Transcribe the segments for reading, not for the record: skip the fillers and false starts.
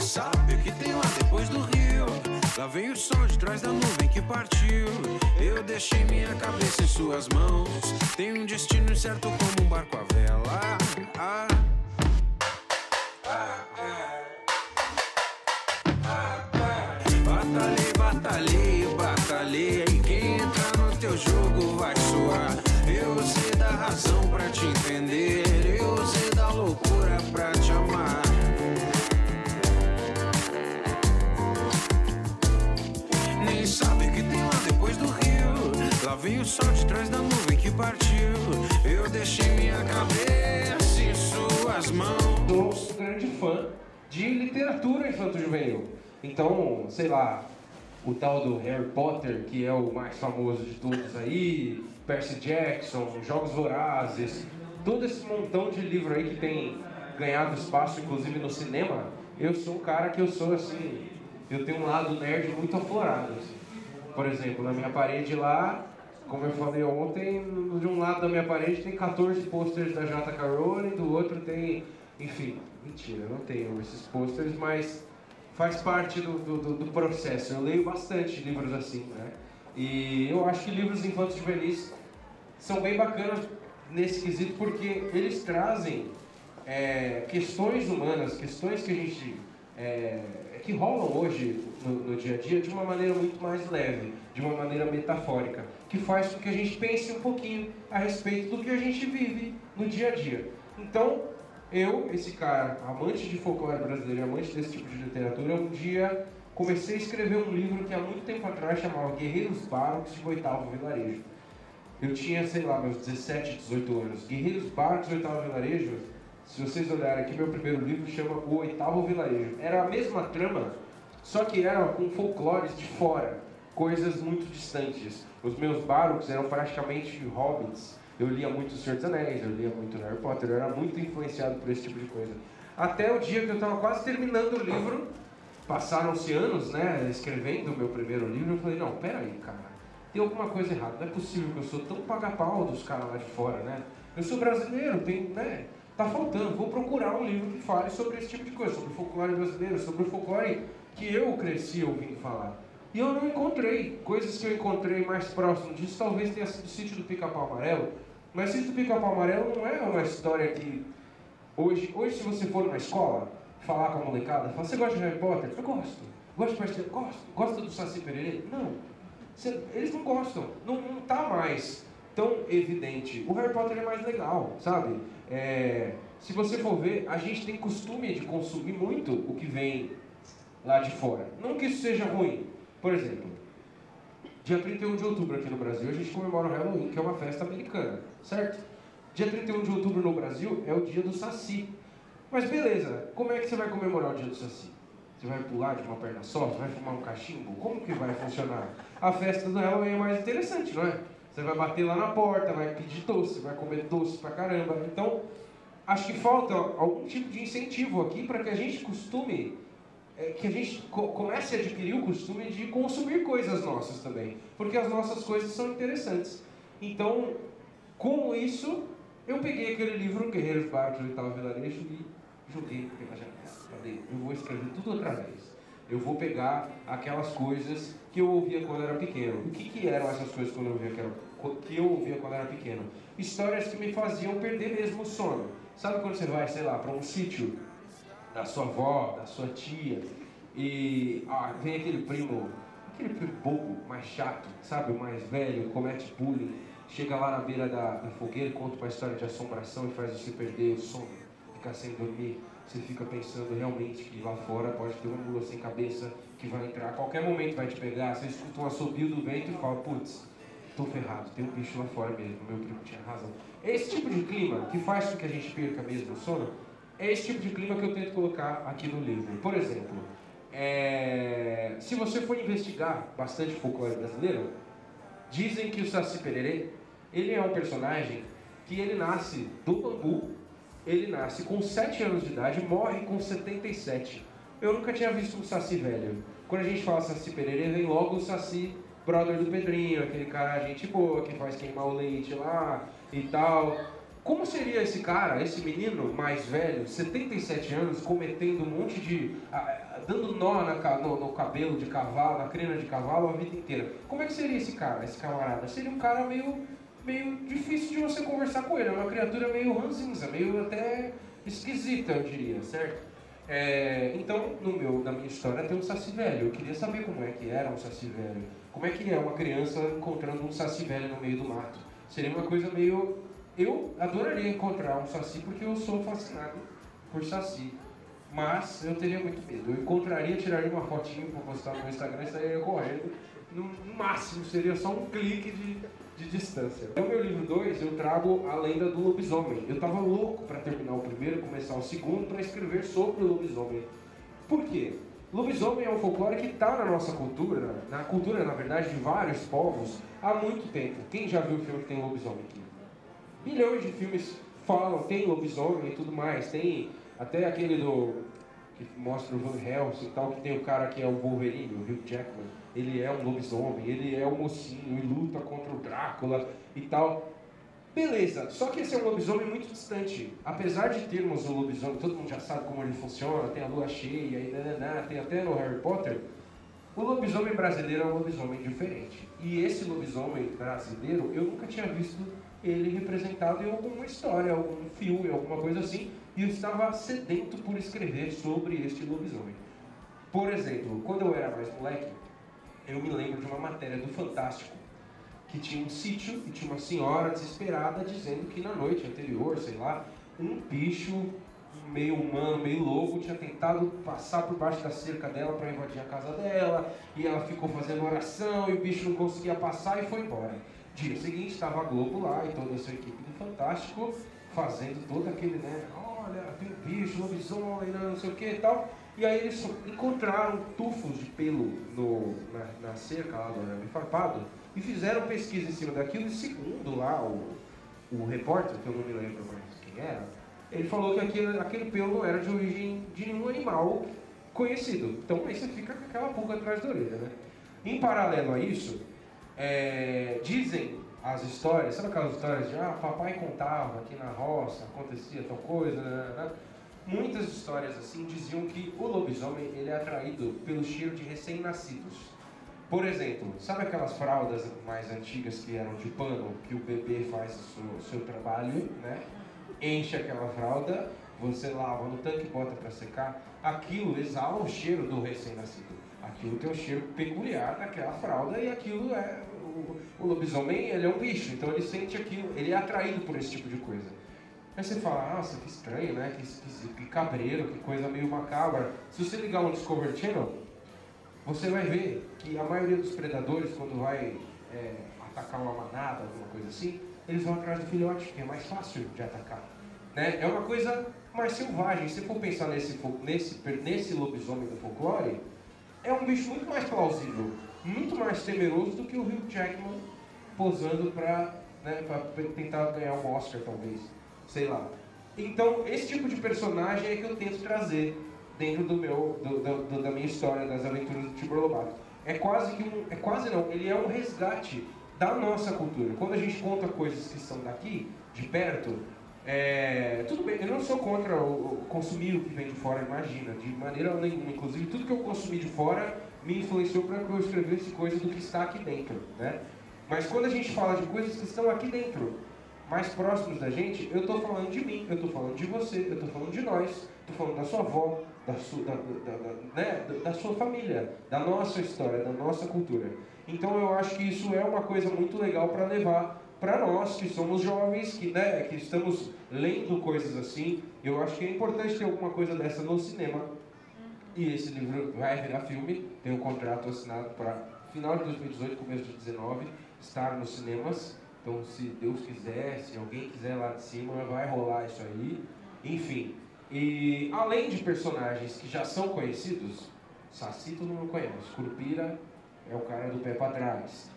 sabe o que tem lá depois do rio. Lá vem o sol de trás da nuvem que partiu. Eu deixei minha cabeça em suas mãos. Tem um destino incerto como um barco à vela. Batalhei, batalhei, batalhei. Quem entra no teu jogo vai suar. Eu usei da razão pra te entender. Eu usei da loucura pra te amar. Nem sabe o que tem lá depois do rio. Lá vem o sol de trás da nuvem que partiu. Eu deixei minha cabeça em suas mãos. Sou um grande fã de literatura infanto-juvenil. Então, sei lá, o tal do Harry Potter, que é o mais famoso de todos aí, Percy Jackson, Jogos Vorazes, todo esse montão de livro aí que tem ganhado espaço, inclusive no cinema. Eu sou um cara que eu sou assim, eu tenho um lado nerd muito aflorado. Assim. Por exemplo, na minha parede lá, como eu falei ontem, de um lado da minha parede tem 14 pôsteres da J.K. Rowling, do outro tem, enfim, mentira, não tenho esses pôsteres, mas faz parte do processo. Eu leio bastante livros assim, né? E eu acho que livros infantos juvenis são bem bacanas nesse quesito porque eles trazem questões humanas, questões que a gente que rolam hoje no dia a dia de uma maneira muito mais leve, de uma maneira metafórica, que faz com que a gente pense um pouquinho a respeito do que a gente vive no dia a dia. Então, eu, esse cara, amante de folclore brasileiro, amante desse tipo de literatura, um dia comecei a escrever um livro que há muito tempo atrás chamava Guerreiros Bárbaros de Oitavo Vilarejo. Eu tinha, sei lá, meus 17, 18 anos. Guerreiros Bárbaros de Oitavo Vilarejo, se vocês olharem aqui, meu primeiro livro chama O Oitavo Vilarejo. Era a mesma trama, só que era com folclores de fora, coisas muito distantes. Os meus bárbaros eram praticamente hobbits. Eu lia muito O Senhor dos Anéis, eu lia muito Harry Potter, eu era muito influenciado por esse tipo de coisa. Até o dia que eu estava quase terminando o livro, passaram-se anos, né, escrevendo o meu primeiro livro, eu falei, não, peraí, cara, tem alguma coisa errada, não é possível que eu sou tão paga-pau dos caras lá de fora, né? Eu sou brasileiro, tá faltando, vou procurar um livro que fale sobre esse tipo de coisa, sobre o folclore brasileiro, sobre o folclore que eu cresci ouvindo falar. E eu não encontrei. Coisas que eu encontrei mais próximo disso talvez tenha sido o Sítio do Pica-Pau Amarelo. Mas o Sítio do Pica-Pau Amarelo não é uma história que... Hoje se você for numa escola, falar com a molecada, fala, você gosta de Harry Potter? Eu gosto. Gosta de Percy? Gosto. Gosta do Saci Pererê? Não. Eles não gostam. Não tá mais tão evidente. O Harry Potter é mais legal, sabe? Se você for ver, a gente tem costume de consumir muito o que vem lá de fora. Não que isso seja ruim. Por exemplo, dia 31 de outubro aqui no Brasil, a gente comemora o Halloween, que é uma festa americana, certo? Dia 31 de outubro no Brasil é o dia do Saci. Mas beleza, como é que você vai comemorar o dia do Saci? Você vai pular de uma perna só? Você vai fumar um cachimbo? Como que vai funcionar? A festa do Halloween é mais interessante, não é? Você vai bater lá na porta, vai pedir doce, vai comer doce pra caramba. Então, acho que falta algum tipo de incentivo aqui para que a gente que a gente comece a adquirir o costume de consumir coisas nossas também, porque as nossas coisas são interessantes. Então, com isso, eu peguei aquele livro, Guerreiros Bárbaros de Oitavo Vilarejo, e joguei pela janela. Falei, eu vou escrever tudo outra vez. Eu vou pegar aquelas coisas que eu ouvia quando era pequeno. O que eram essas coisas que eu ouvia quando era pequeno? Histórias que me faziam perder mesmo o sono. Sabe quando você vai, sei lá, para um sítio da sua avó, da sua tia, e vem aquele primo bobo, mais chato, sabe, o mais velho, comete bullying, chega lá na beira da fogueira, conta uma história de assombração e faz você perder o sono, ficar sem dormir. Você fica pensando realmente que lá fora pode ter uma mula sem cabeça que vai entrar, a qualquer momento vai te pegar, você escuta um assobio do vento e fala, putz, tô ferrado, tem um bicho lá fora mesmo, meu primo tinha razão. Esse tipo de clima que faz com que a gente perca mesmo o sono, é esse tipo de clima que eu tento colocar aqui no livro. Por exemplo, se você for investigar bastante folclore brasileiro, dizem que o Saci Pererê, ele é um personagem que ele nasce do bambu, ele nasce com 7 anos de idade e morre com 77. Eu nunca tinha visto um Saci velho. Quando a gente fala Saci Pererê, vem logo o Saci brother do Pedrinho, aquele cara gente boa que faz queimar o leite lá e tal. Como seria esse cara, esse menino mais velho, 77 anos, cometendo um monte de... dando nó no cabelo de cavalo, na crina de cavalo a vida inteira? Como é que seria esse cara, esse camarada? Seria um cara meio difícil de você conversar com ele. É uma criatura meio ranzinza, meio até esquisita, eu diria, certo? Então, na minha história tem um saci velho. Eu queria saber como é que era um saci velho. Como é que é uma criança encontrando um saci velho no meio do mato? Seria uma coisa meio... Eu adoraria encontrar um saci porque eu sou fascinado por saci. Mas eu teria muito medo. Eu encontraria, tiraria uma fotinho para postar no Instagram e sairia correndo. No máximo seria só um clique de distância. No meu livro 2 eu trago a lenda do lobisomem. Eu estava louco para terminar o primeiro e começar o segundo para escrever sobre o lobisomem. Por quê? Lobisomem é um folclore que está na nossa cultura, na cultura, na verdade, de vários povos, há muito tempo. Quem já viu o filme que tem lobisomem aqui? Milhões de filmes falam, tem lobisomem e tudo mais. Tem até aquele que mostra o Van Helsing e tal, que tem o cara que é o Wolverine, o Hugh Jackman. Ele é um lobisomem, ele é um mocinho e luta contra o Drácula e tal. Beleza, só que esse é um lobisomem muito distante. Apesar de termos o lobisomem, todo mundo já sabe como ele funciona, tem a lua cheia, e tem até no Harry Potter. O lobisomem brasileiro é um lobisomem diferente. E esse lobisomem brasileiro, eu nunca tinha visto ele representado em alguma história, algum filme, alguma coisa assim, e eu estava sedento por escrever sobre este lobisomem. Por exemplo, quando eu era mais moleque, eu me lembro de uma matéria do Fantástico, que tinha um sítio e tinha uma senhora desesperada dizendo que na noite anterior, sei lá, um bicho meio humano, meio louco, tinha tentado passar por baixo da cerca dela para invadir a casa dela, e ela ficou fazendo oração e o bicho não conseguia passar e foi embora. Dia seguinte estava a Globo lá e toda a sua equipe do Fantástico fazendo todo aquele, né, olha, tem um bicho, lobisomem, não sei o que e tal. E aí eles encontraram tufos de pelo na cerca lá do arame farpado e fizeram pesquisa em cima daquilo e segundo lá o repórter, que eu não me lembro mais quem era, ele falou que aquele pelo não era de origem de nenhum animal conhecido. Então aí você fica com aquela pulga atrás da orelha, né? Em paralelo a isso, dizem as histórias, sabe aquelas histórias de papai contava que na roça acontecia tal coisa, né? Muitas histórias assim diziam que o lobisomem ele é atraído pelo cheiro de recém-nascidos. Por exemplo, sabe aquelas fraldas mais antigas que eram de pano, que o bebê faz o seu trabalho, né? Enche aquela fralda, você lava no tanque e bota para secar, aquilo exala o cheiro do recém-nascido. Aquilo tem um cheiro peculiar daquela fralda e aquilo é... O lobisomem, ele é um bicho, então ele sente aquilo, ele é atraído por esse tipo de coisa. Aí você fala, nossa, que estranho, né? Que esquisito, que cabreiro, que coisa meio macabra. Se você ligar um Discovery Channel, você vai ver que a maioria dos predadores, quando vai atacar uma manada, alguma coisa assim, eles vão atrás do filhote, que é mais fácil de atacar. Né? É uma coisa mais selvagem. Se for pensar nesse lobisomem do folclore, é um bicho muito mais plausível, muito mais temeroso do que o Hugh Jackman posando para tentar ganhar um Oscar, talvez. Sei lá. Então, esse tipo de personagem é que eu tento trazer dentro da minha história, das aventuras do Tibor Lobato. Ele é um resgate da nossa cultura. Quando a gente conta coisas que são daqui, de perto, tudo bem, eu não sou contra consumir o que vem de fora, imagina, de maneira nenhuma. Inclusive, tudo que eu consumi de fora me influenciou para que eu escrevesse coisas do que está aqui dentro, né? Mas quando a gente fala de coisas que estão aqui dentro, mais próximos da gente, eu estou falando de mim, eu estou falando de você, eu estou falando de nós, estou falando da sua avó, da sua família, da nossa história, da nossa cultura. Então eu acho que isso é uma coisa muito legal para levar para nós que somos jovens, que estamos lendo coisas assim. Eu acho que é importante ter alguma coisa dessa no cinema. E esse livro vai virar filme, tem um contrato assinado para final de 2018, começo de 2019, estar nos cinemas. Então, se Deus quiser, se alguém quiser lá de cima, vai rolar isso aí. Enfim, e além de personagens que já são conhecidos, Saci todo mundo conhece, Curupira é o cara do pé para trás,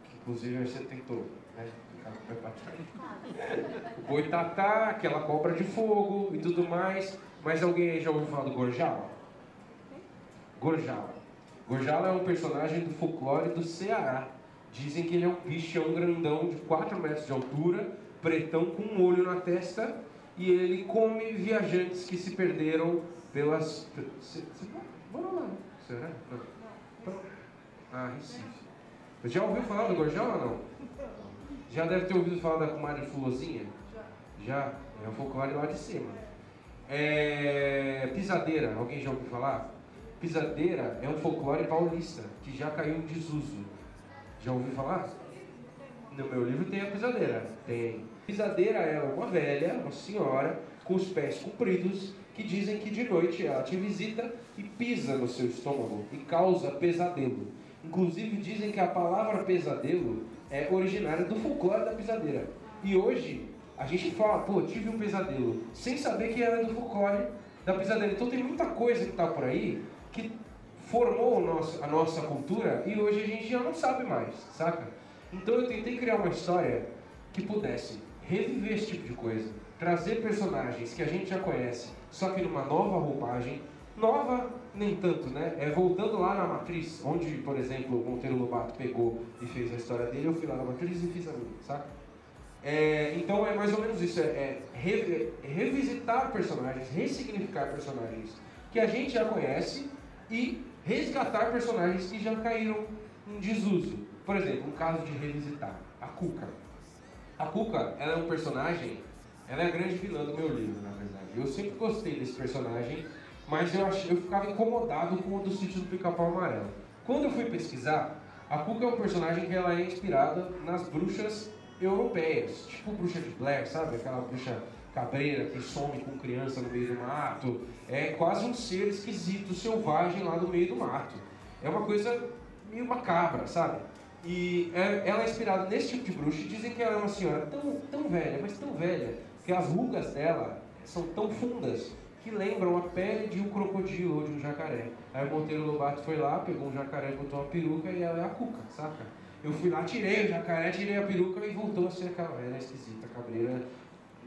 que inclusive você tentou, né? Ficar com o pé para trás. O Boitatá, aquela cobra de fogo e tudo mais. Mas alguém aí já ouviu falar do Gorjala? Gorjala. Gorjala é um personagem do folclore do Ceará. Dizem que ele é um bichão grandão de 4 metros de altura, pretão com um olho na testa e ele come viajantes que se perderam pelas... Vamos lá, será? Não. Ah, Recife. Já ouviu falar do Gorjão ou não? Já deve ter ouvido falar da comadre Fulozinha? Já. É o folclore lá de cima. Pisadeira, alguém já ouviu falar? Pisadeira é um folclore paulista que já caiu em desuso. Já ouviu falar? No meu livro tem a pisadeira. Tem. Pisadeira é uma velha, uma senhora, com os pés compridos, que dizem que de noite ela te visita e pisa no seu estômago e causa pesadelo. Inclusive dizem que a palavra pesadelo é originária do folclore da pisadeira. E hoje a gente fala, pô, tive um pesadelo, sem saber que era do folclore da pisadeira. Então tem muita coisa que está por aí que formou a nossa cultura e hoje a gente já não sabe mais, saca? Então eu tentei criar uma história que pudesse reviver esse tipo de coisa, trazer personagens que a gente já conhece, só que numa nova roupagem, nova nem tanto, né? Voltando lá na Matriz, onde, por exemplo, o Monteiro Lobato pegou e fez a história dele, eu fui lá na Matriz e fiz a minha, saca? Então é mais ou menos isso, revisitar personagens, ressignificar personagens que a gente já conhece e resgatar personagens que já caíram em desuso. Por exemplo, um caso de revisitar, a Cuca. A Cuca, ela é um personagem, ela é a grande vilã do meu livro, na verdade. Eu sempre gostei desse personagem, mas eu ficava incomodado com o do Sítio do Pica-Pau Amarelo. Quando eu fui pesquisar, a Cuca é um personagem que ela é inspirada nas bruxas europeias, tipo Bruxa de Blair, sabe? Aquela bruxa cabreira que some com criança no meio do mato. É quase um ser esquisito, selvagem lá no meio do mato. É uma coisa meio macabra, sabe? E ela é inspirada nesse tipo de bruxa e dizem que ela é uma senhora tão velha, mas tão velha, que as rugas dela são tão fundas que lembram a pele de um crocodilo ou de um jacaré. Aí o Monteiro Lobato foi lá, pegou um jacaré, botou uma peruca e ela é a Cuca, saca? Eu fui lá, tirei o jacaré, tirei a peruca e voltou a ser aquela velha esquisita, cabreira,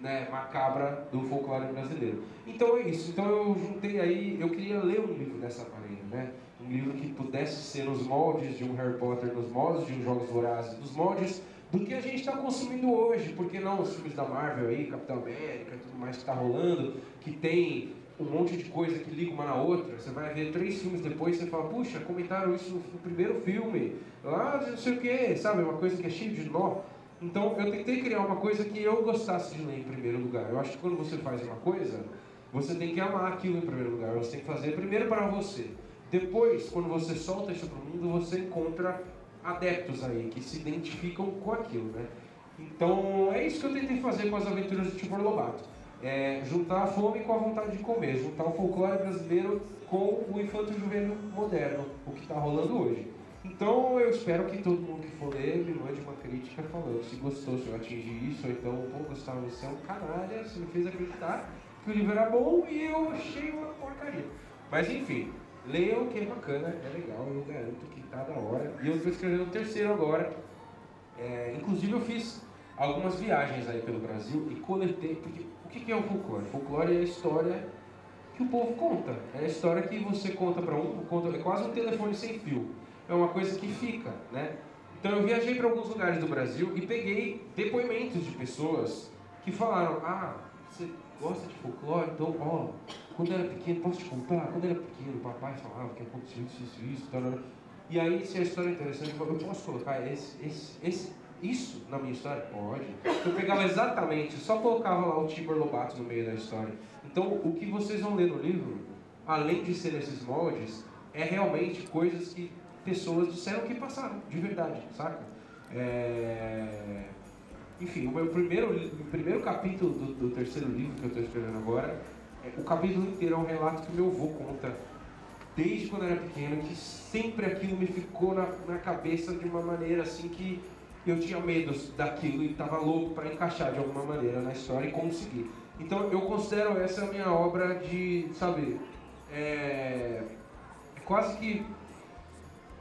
né, macabra do folclore brasileiro. Então é isso. Então eu juntei aí, eu queria ler um livro dessa maneira, né? Um livro que pudesse ser nos moldes de um Harry Potter, nos moldes de um Jogos Vorazes, nos moldes do que a gente está consumindo hoje. Por que não os filmes da Marvel aí, Capitão América e tudo mais que está rolando, que tem um monte de coisa que liga uma na outra. Você vai ver 3 filmes depois e você fala, puxa, comentaram isso no primeiro filme, lá não sei o que, sabe? Uma coisa que é cheia de nó. Então eu tentei criar uma coisa que eu gostasse de ler em primeiro lugar. Eu acho que quando você faz uma coisa, você tem que amar aquilo em primeiro lugar. Você tem que fazer primeiro para você. Depois, quando você solta isso para o mundo, você encontra adeptos aí que se identificam com aquilo, né? Então é isso que eu tentei fazer com as aventuras do Tibor Lobato. Juntar a fome com a vontade de comer, juntar o folclore brasileiro com o infanto-juvenil moderno, o que está rolando hoje. Então eu espero que todo mundo que for ler me mande uma crítica falando se gostou, se eu atingi isso, ou então, pô, Gustavo, você é um canalha, você me fez acreditar que o livro era bom e eu achei uma porcaria. Mas enfim, leiam que é bacana, é legal, eu garanto que tá da hora. E eu estou escrevendo o 3º agora. Inclusive eu fiz algumas viagens aí pelo Brasil e coletei, porque o que é o folclore? Folclore é a história que o povo conta, é a história que você conta para é quase um telefone sem fio, é uma coisa que fica, né? Então eu viajei para alguns lugares do Brasil e peguei depoimentos de pessoas que falaram, você gosta de folclore? Então, quando eu era pequeno, posso te contar? Quando eu era pequeno, o papai falava que aconteceu isso, tal. E aí, se a história é interessante, eu posso colocar isso na minha história? Pode. Eu pegava exatamente, só colocava lá o Tibor Lobato no meio da história. Então, o que vocês vão ler no livro, além de ser esses moldes, é realmente coisas que pessoas disseram que passaram, de verdade, saca? Enfim, o primeiro capítulo do 3º livro que eu estou escrevendo agora, o capítulo inteiro é um relato que meu avô conta desde quando eu era pequeno, que sempre aquilo me ficou na cabeça de uma maneira assim que eu tinha medo daquilo e estava louco para encaixar de alguma maneira na história e conseguir. Então eu considero essa a minha obra de, sabe, quase que,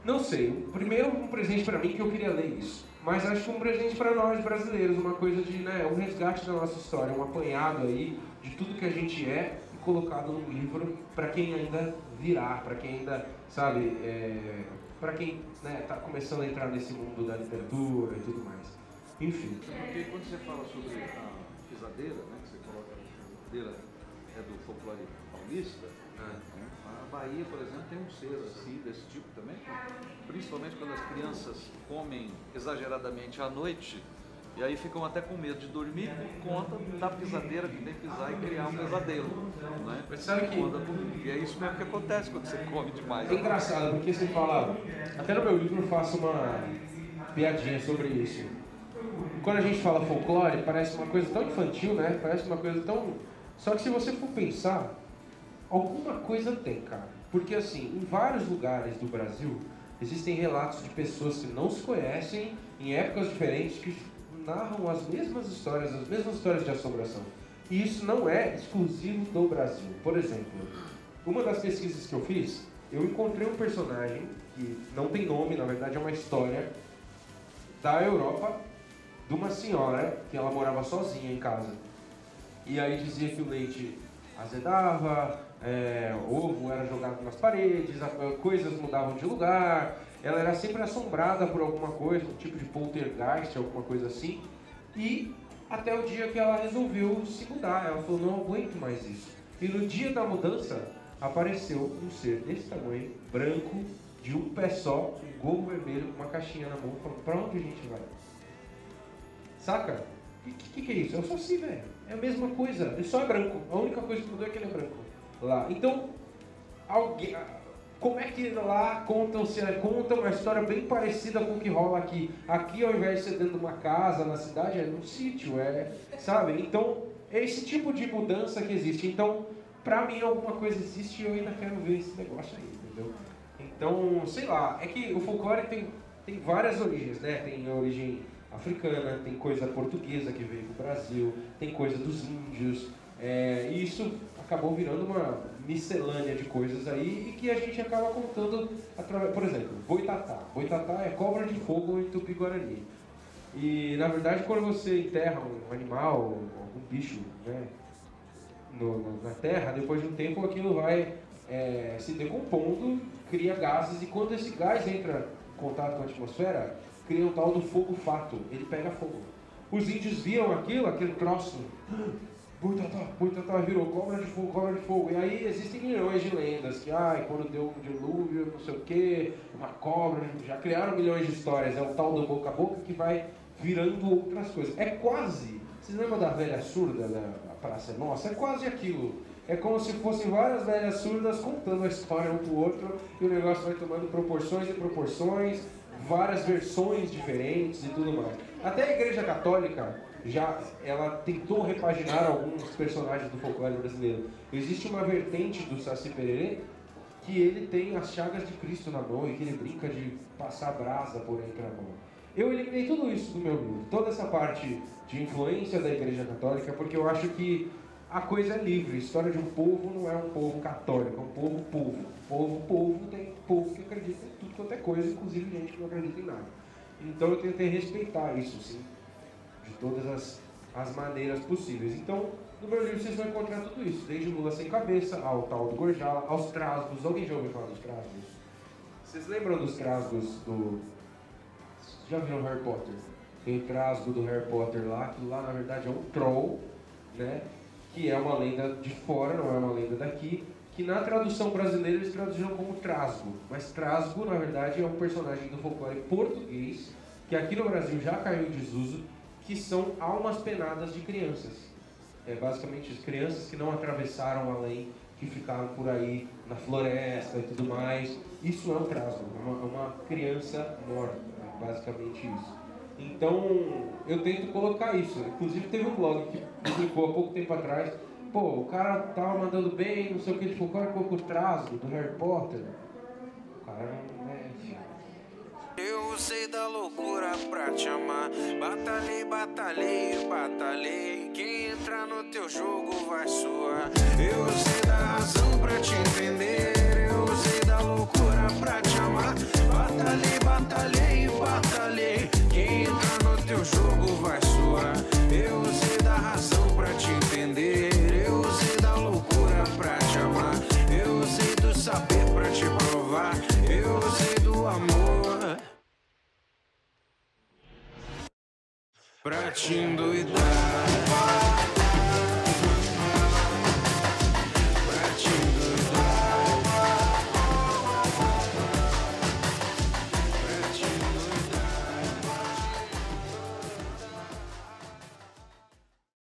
não sei, primeiro um presente para mim que eu queria ler isso, mas acho que um presente para nós brasileiros, uma coisa de, um resgate da nossa história, um apanhado aí de tudo que a gente é e colocado num livro para quem ainda virá, para quem ainda, sabe, para quem está começando a entrar nesse mundo da literatura e tudo mais. enfim. Porque quando você fala sobre a pisadeira, né, que você coloca a pisadeira é do folclore paulista, a Bahia, por exemplo, tem um ser assim, desse tipo também, principalmente quando as crianças comem exageradamente à noite, e aí ficam até com medo de dormir por conta da pisadeira que vem pisar e criar um pesadelo, né? Mas sabe que... E é isso mesmo que acontece quando você come demais. É engraçado, porque você fala... Até no meu livro eu faço uma piadinha sobre isso. Quando a gente fala folclore, parece uma coisa tão infantil, né? Parece uma coisa tão... Só que se você for pensar, alguma coisa tem, cara. Porque assim, em vários lugares do Brasil, existem relatos de pessoas que não se conhecem, em épocas diferentes, que narram as mesmas histórias de assombração. E isso não é exclusivo do Brasil. Por exemplo, uma das pesquisas que eu fiz, eu encontrei um personagem que não tem nome, na verdade é uma história da Europa, de uma senhora que ela morava sozinha em casa. E aí dizia que o leite azedava, ovo era jogado nas paredes, coisas mudavam de lugar, ela era sempre assombrada por alguma coisa, um tipo de poltergeist, alguma coisa assim, e até o dia que ela resolveu se mudar, ela falou, não aguento mais isso. E no dia da mudança, apareceu um ser desse tamanho, branco, de um pé só, um gorro vermelho, com uma caixinha na mão, falando, pra onde a gente vai? Saca? O que é isso? Eu sou assim, velho. É a mesma coisa, ele só é branco. A única coisa que mudou é que ele é branco. Lá. Então, alguém... Como é que lá conta uma história bem parecida com o que rola aqui? Aqui, ao invés de ser dentro de uma casa, na cidade, é num sítio, sabe? Então, é esse tipo de mudança que existe. Então, pra mim, alguma coisa existe e eu ainda quero ver esse negócio aí, entendeu? Então, sei lá, é que o folclore tem várias origens, né? Tem a origem africana, tem coisa portuguesa que veio pro Brasil, tem coisa dos índios, e isso acabou virando uma miscelânea de coisas aí e que a gente acaba contando através, por exemplo, boitatá. Boitatá é cobra de fogo em Tupi-Guarani. E na verdade quando você enterra um animal, algum bicho, né, na terra, depois de um tempo aquilo vai se decompondo, cria gases e quando esse gás entra em contato com a atmosfera, cria um tal do fogo fato, ele pega fogo. Os índios viam aquele troço, boitatá virou cobra de fogo. E aí existem milhões de lendas que, quando deu um dilúvio, não sei o que, uma cobra, já criaram milhões de histórias. É o tal do boca a boca que vai virando outras coisas. É quase, vocês lembram da velha surda da Praça Nossa? É quase aquilo. É como se fossem várias velhas surdas contando a história um pro outro e o negócio vai tomando proporções e proporções, várias versões diferentes e tudo mais. Até a Igreja Católica ela tentou repaginar alguns personagens do folclore brasileiro. Existe uma vertente do Saci Pererê que ele tem as chagas de Cristo na mão e que ele brinca de passar brasa por entre a mão. Eu eliminei tudo isso do meu livro, toda essa parte de influência da Igreja Católica, porque eu acho que a coisa é livre. A história de um povo não é um povo católico, é um povo. Tem povo que acredita em tudo quanto é coisa, inclusive gente que não acredita em nada. Então eu tentei respeitar isso, sim, de todas as maneiras possíveis. Então, no meu livro vocês vão encontrar tudo isso, desde Mula Sem Cabeça, ao tal do Gorjala, aos trasgos. Alguém já ouviu falar dos trasgos? Vocês lembram dos trasgos do... Já viram Harry Potter? Tem o trasgo do Harry Potter lá, que lá na verdade é um troll, né? Que é uma lenda de fora, não é uma lenda daqui, que na tradução brasileira eles traduziram como trasgo. Mas trasgo, na verdade, é um personagem do folclore português, que aqui no Brasil já caiu em desuso, que são almas penadas de crianças. É basicamente isso, crianças que não atravessaram a lei, que ficaram por aí na floresta e tudo mais. Isso é um trasgo, é uma criança morta, é basicamente isso. Então, eu tento colocar isso. Inclusive, teve um blog que publicou há pouco tempo atrás. Pô, o cara tava mandando bem, não sei o que, ele falou, qual é o trasgo do Harry Potter? O cara não é... Eu sei da loucura pra te amar. Batalhei. Quem entrar no teu jogo vai suar. Eu sei da razão pra te entender. Eu sei da loucura pra te amar. Batalhei. Quem entrar no teu jogo vai suar. Eu sei da razão pra te entender. Eu sei da loucura pra te amar. Eu sei do saber pra te provar. Eu sei do amor. pra te endoidar.